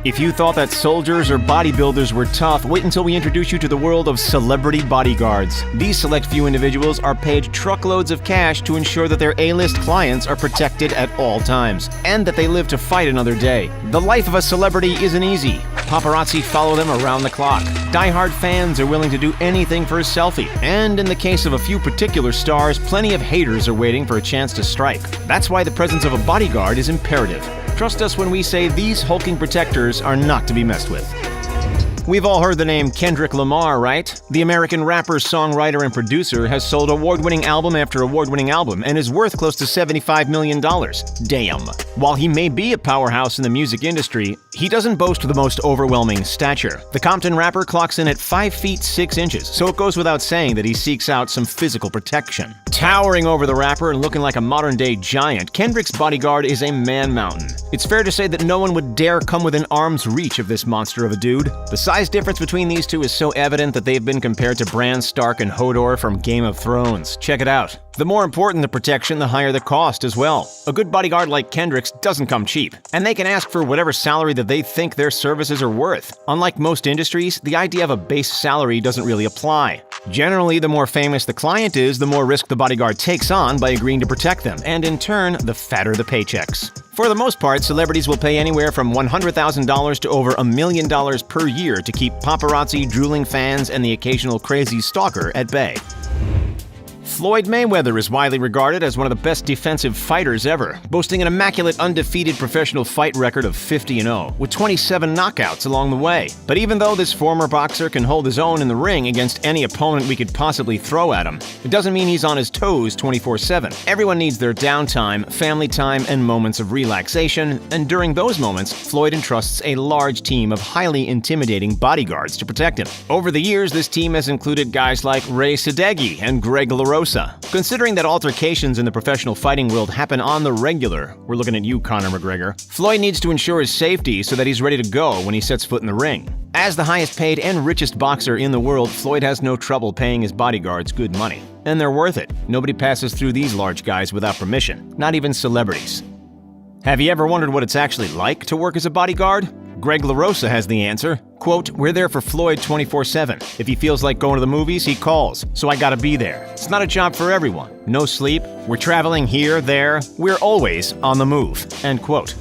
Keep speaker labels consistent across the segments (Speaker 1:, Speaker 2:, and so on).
Speaker 1: If you thought that soldiers or bodybuilders were tough, wait until we introduce you to the world of celebrity bodyguards. These select few individuals are paid truckloads of cash to ensure that their A-list clients are protected at all times, and that they live to fight another day. The life of a celebrity isn't easy. Paparazzi follow them around the clock. Diehard fans are willing to do anything for a selfie. And in the case of a few particular stars, plenty of haters are waiting for a chance to strike. That's why the presence of a bodyguard is imperative. Trust us when we say these hulking protectors are not to be messed with. We've all heard the name Kendrick Lamar, right? The American rapper, songwriter, and producer has sold award-winning album after award-winning album and is worth close to $75 million. Damn. While he may be a powerhouse in the music industry, he doesn't boast the most overwhelming stature. The Compton rapper clocks in at 5 feet 6 inches, so it goes without saying that he seeks out some physical protection. Towering over the rapper and looking like a modern-day giant, Kendrick's bodyguard is a man-mountain. It's fair to say that no one would dare come within arm's reach of this monster of a dude. The size difference between these two is so evident that they've been compared to Bran Stark and Hodor from Game of Thrones. Check it out. The more important the protection, the higher the cost as well. A good bodyguard like Kendrick's doesn't come cheap, and they can ask for whatever salary that they think their services are worth. Unlike most industries, the idea of a base salary doesn't really apply. Generally, the more famous the client is, the more risk the bodyguard takes on by agreeing to protect them, and in turn, the fatter the paychecks. For the most part, celebrities will pay anywhere from $100,000 to over $1 million per year to keep paparazzi, drooling fans, and the occasional crazy stalker at bay. Floyd Mayweather is widely regarded as one of the best defensive fighters ever, boasting an immaculate undefeated professional fight record of 50-0, with 27 knockouts along the way. But even though this former boxer can hold his own in the ring against any opponent we could possibly throw at him, it doesn't mean he's on his toes 24/7. Everyone needs their downtime, family time, and moments of relaxation, and during those moments, Floyd entrusts a large team of highly intimidating bodyguards to protect him. Over the years, this team has included guys like Ray Sadeghi and Greg LaRosa. Considering that altercations in the professional fighting world happen on the regular, we're looking at you, Conor McGregor, Floyd needs to ensure his safety so that he's ready to go when he sets foot in the ring. As the highest paid and richest boxer in the world, Floyd has no trouble paying his bodyguards good money. And they're worth it. Nobody passes through these large guys without permission, not even celebrities. Have you ever wondered what it's actually like to work as a bodyguard? Greg LaRosa has the answer. Quote, "We're there for Floyd 24/7. If he feels like going to the movies, he calls, so I gotta be there. It's not a job for everyone. No sleep. We're traveling here, there. We're always on the move." End quote.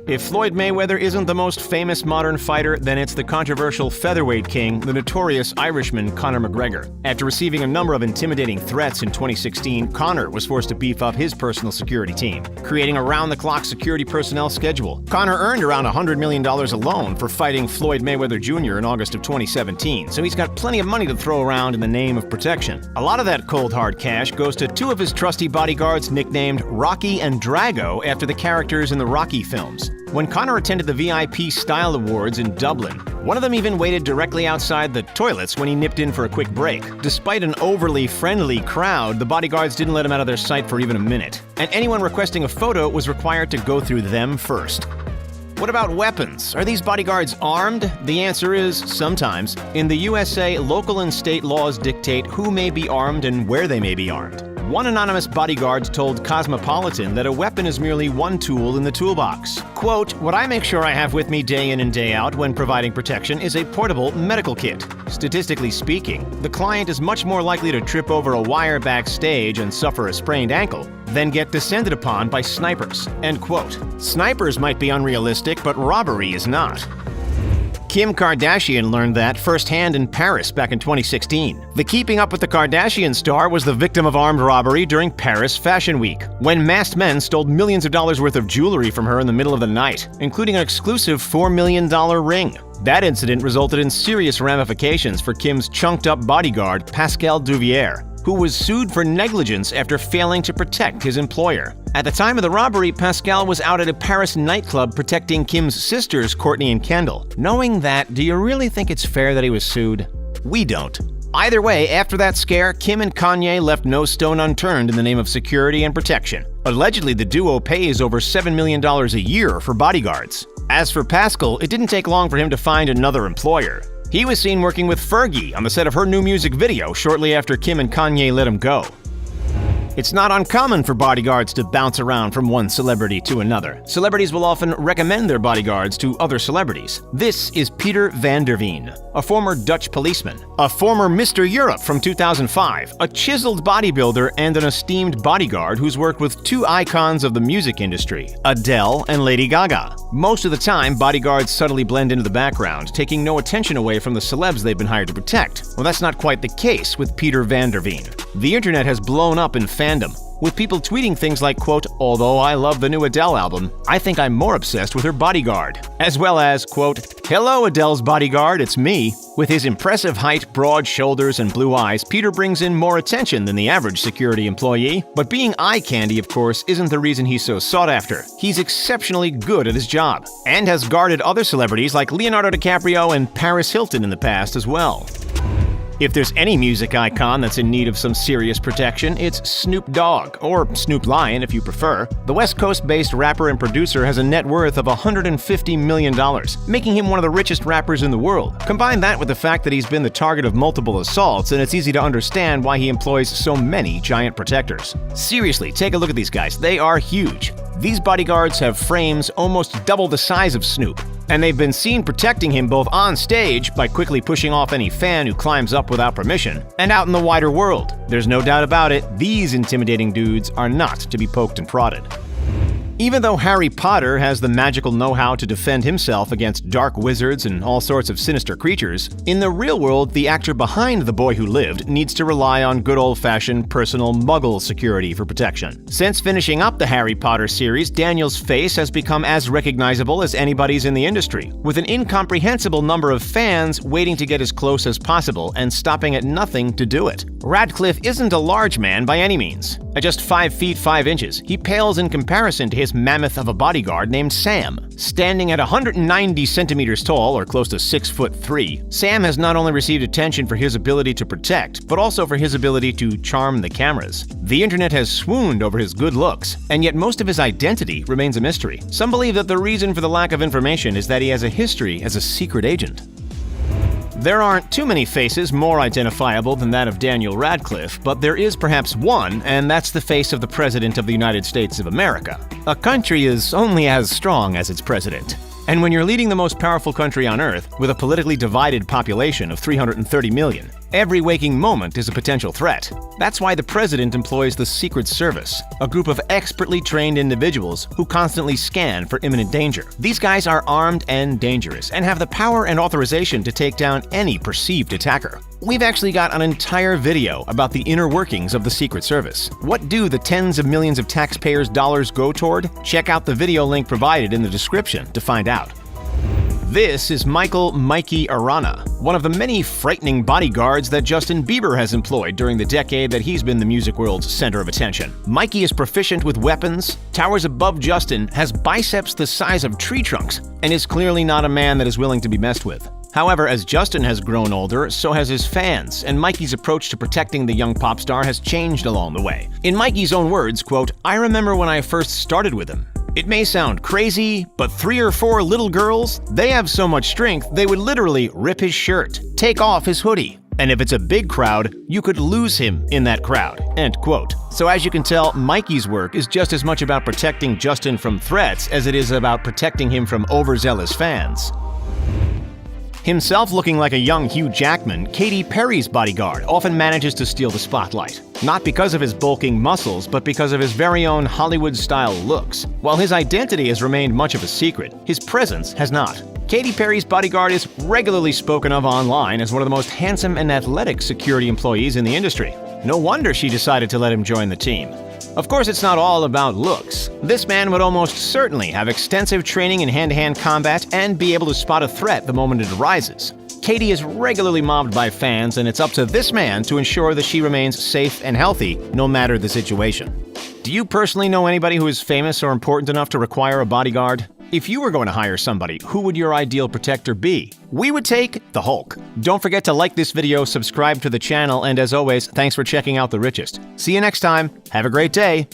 Speaker 1: If Floyd Mayweather isn't the most famous modern fighter, then it's the controversial featherweight king, the notorious Irishman Conor McGregor. After receiving a number of intimidating threats in 2016, Conor was forced to beef up his personal security team, creating a round-the-clock security personnel schedule. Conor earned around $100 million alone for fighting Floyd Mayweather Jr. in August of 2017, so he's got plenty of money to throw around in the name of protection. A lot of that cold hard cash goes to two of his trusty bodyguards nicknamed Rocky and Drago after the characters in the Rocky films. When Conor attended the VIP Style Awards in Dublin, one of them even waited directly outside the toilets when he nipped in for a quick break. Despite an overly friendly crowd, the bodyguards didn't let him out of their sight for even a minute, and anyone requesting a photo was required to go through them first. What about weapons? Are these bodyguards armed? The answer is sometimes. In the USA, local and state laws dictate who may be armed and where they may be armed. One anonymous bodyguard told Cosmopolitan that a weapon is merely one tool in the toolbox. Quote, "What I make sure I have with me day in and day out when providing protection is a portable medical kit. Statistically speaking, the client is much more likely to trip over a wire backstage and suffer a sprained ankle than get descended upon by snipers." End quote. Snipers might be unrealistic, but robbery is not. Kim Kardashian learned that firsthand in Paris back in 2016. The Keeping Up with the Kardashian star was the victim of armed robbery during Paris Fashion Week, when masked men stole millions of dollars worth of jewelry from her in the middle of the night, including an exclusive $4 million ring. That incident resulted in serious ramifications for Kim's chunked-up bodyguard, Pascal Duvier, who was sued for negligence after failing to protect his employer. At the time of the robbery, Pascal was out at a Paris nightclub protecting Kim's sisters, Courtney and Kendall. Knowing that, do you really think it's fair that he was sued? We don't. Either way, after that scare, Kim and Kanye left no stone unturned in the name of security and protection. Allegedly, the duo pays over $7 million a year for bodyguards. As for Pascal, it didn't take long for him to find another employer. He was seen working with Fergie on the set of her new music video shortly after Kim and Kanye let him go. It's not uncommon for bodyguards to bounce around from one celebrity to another. Celebrities will often recommend their bodyguards to other celebrities. This is Peter van der Veen, a former Dutch policeman, a former Mr. Europe from 2005, a chiseled bodybuilder, and an esteemed bodyguard who's worked with two icons of the music industry, Adele and Lady Gaga. Most of the time, bodyguards subtly blend into the background, taking no attention away from the celebs they've been hired to protect. Well, that's not quite the case with Peter van der Veen. The internet has blown up in fandom, with people tweeting things like, quote, "Although I love the new Adele album, I think I'm more obsessed with her bodyguard," as well as, quote, "Hello Adele's bodyguard, it's me." With his impressive height, broad shoulders, and blue eyes, Peter brings in more attention than the average security employee. But being eye candy, of course, isn't the reason he's so sought after. He's exceptionally good at his job, and has guarded other celebrities like Leonardo DiCaprio and Paris Hilton in the past as well. If there's any music icon that's in need of some serious protection, it's Snoop Dogg, or Snoop Lion if you prefer. The West Coast-based rapper and producer has a net worth of $150 million, making him one of the richest rappers in the world. Combine that with the fact that he's been the target of multiple assaults, and it's easy to understand why he employs so many giant protectors. Seriously, take a look at these guys. They are huge. These bodyguards have frames almost double the size of Snoop, and they've been seen protecting him both on stage by quickly pushing off any fan who climbs up without permission, and out in the wider world. There's no doubt about it, these intimidating dudes are not to be poked and prodded. Even though Harry Potter has the magical know-how to defend himself against dark wizards and all sorts of sinister creatures, in the real world, the actor behind The Boy Who Lived needs to rely on good old-fashioned personal Muggle security for protection. Since finishing up the Harry Potter series, Daniel's face has become as recognizable as anybody's in the industry, with an incomprehensible number of fans waiting to get as close as possible and stopping at nothing to do it. Radcliffe isn't a large man by any means. At just 5 feet 5 inches, he pales in comparison to his mammoth of a bodyguard named Sam. Standing at 190 centimeters tall, or close to 6'3", Sam has not only received attention for his ability to protect, but also for his ability to charm the cameras. The internet has swooned over his good looks, and yet most of his identity remains a mystery. Some believe that the reason for the lack of information is that he has a history as a secret agent. There aren't too many faces more identifiable than that of Daniel Radcliffe, but there is perhaps one, and that's the face of the President of the United States of America. A country is only as strong as its president. And when you're leading the most powerful country on Earth, with a politically divided population of 330 million, every waking moment is a potential threat. That's why the president employs the Secret Service, a group of expertly trained individuals who constantly scan for imminent danger. These guys are armed and dangerous, and have the power and authorization to take down any perceived attacker. We've actually got an entire video about the inner workings of the Secret Service. What do the tens of millions of taxpayers' dollars go toward? Check out the video link provided in the description to find out. This is Michael "Mikey" Arana, one of the many frightening bodyguards that Justin Bieber has employed during the decade that he's been the music world's center of attention. Mikey is proficient with weapons, towers above Justin, has biceps the size of tree trunks, and is clearly not a man that is willing to be messed with. However, as Justin has grown older, so has his fans, and Mikey's approach to protecting the young pop star has changed along the way. In Mikey's own words, quote, "I remember when I first started with him. It may sound crazy, but 3 or 4 little girls, they have so much strength they would literally rip his shirt, take off his hoodie. And if it's a big crowd, you could lose him in that crowd." End quote. So as you can tell, Mikey's work is just as much about protecting Justin from threats as it is about protecting him from overzealous fans. Himself looking like a young Hugh Jackman, Katy Perry's bodyguard often manages to steal the spotlight. Not because of his bulking muscles, but because of his very own Hollywood-style looks. While his identity has remained much of a secret, his presence has not. Katy Perry's bodyguard is regularly spoken of online as one of the most handsome and athletic security employees in the industry. No wonder she decided to let him join the team. Of course, it's not all about looks. This man would almost certainly have extensive training in hand-to-hand combat and be able to spot a threat the moment it arises. Katy is regularly mobbed by fans, and it's up to this man to ensure that she remains safe and healthy no matter the situation. Do you personally know anybody who is famous or important enough to require a bodyguard? If you were going to hire somebody, who would your ideal protector be? We would take the Hulk. Don't forget to like this video, subscribe to the channel, and as always, thanks for checking out The Richest. See you next time. Have a great day.